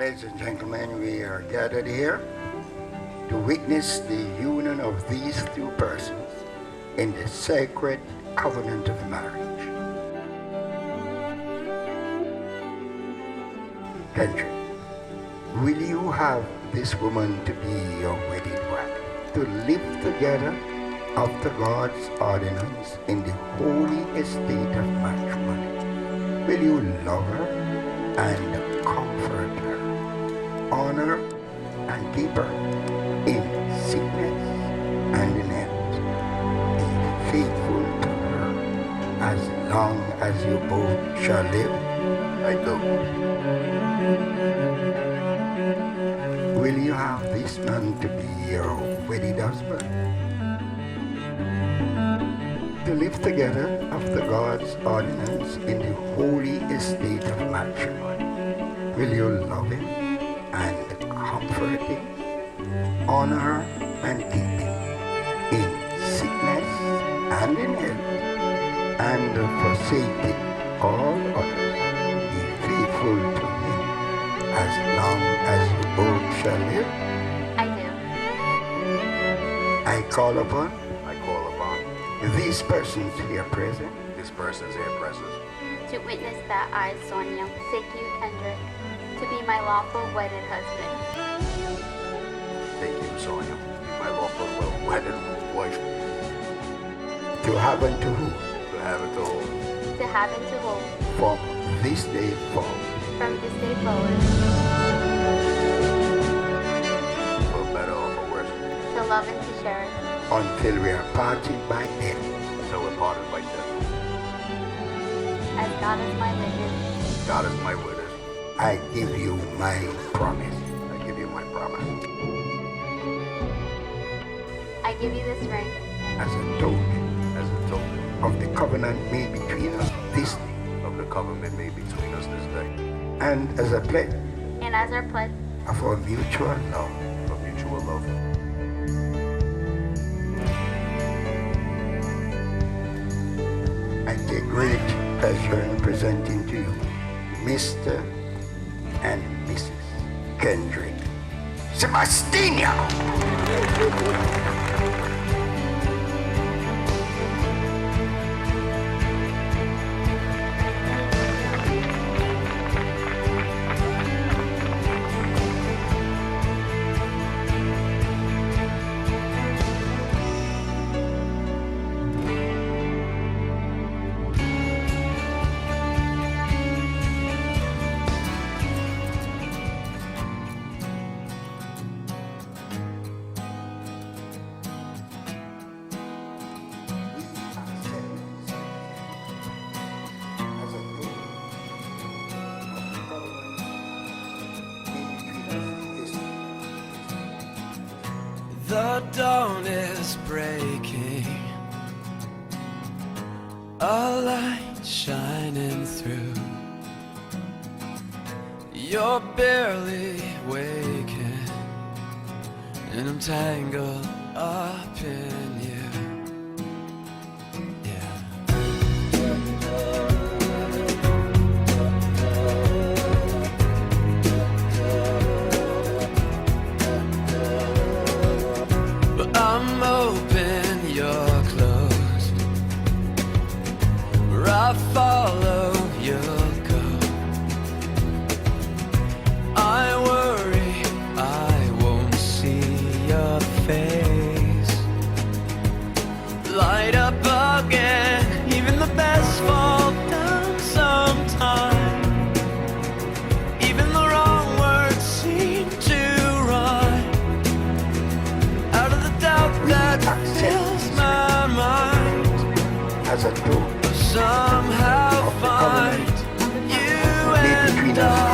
Ladies and gentlemen, we are gathered here to witness the union of these two persons in the sacred covenant of marriage. Kendrick, will you have this woman to be your wedded wife, to live together after God's ordinance in the holy estate of matrimony? Will you love her and comfort her, honor and keep her in sickness and in health? Be faithful to her as long as you both shall live? I do. Will you have this man to be your wedded husband? To live together after God's ordinance in the holy estate of matrimony? Will you love him and comfort him, honor and keep him in sickness and in health, and forsaking all others, be faithful to him as long as you both shall live? I do. I call upon these persons here present To witness that I, Sonia, take you, Kendrick, to be my lawful wedded husband. Take you, Sonia, to be my lawful wedded wife. to have and to who? To have and to hold. To have and to hold, From this day forward. from this day forward, For better or for worse. to love and to cherish, Until we are parted by death. Until we're parted by death. as God is my witness. God is my witness. I give you my promise. I give you my promise. I give you this ring As a token As a token of the covenant made between us this day. of the covenant made between us this day. And as a pledge and as our pledge of our mutual love. For mutual love. I take great pleasure in presenting to you Mr. and Mrs. Kendrick Sebastino. The dawn is breaking, a light shining through. You're barely waking, and I'm tangled up in you. Yeah. But I'm open, you're closed. Where I follow, you'll go. I worry I won't see your face. Light up again, even the best fall down sometime. Even the wrong words seem to rhyme. Out of the doubt that fills my mind, As a token somehow of the covenant find you made and between us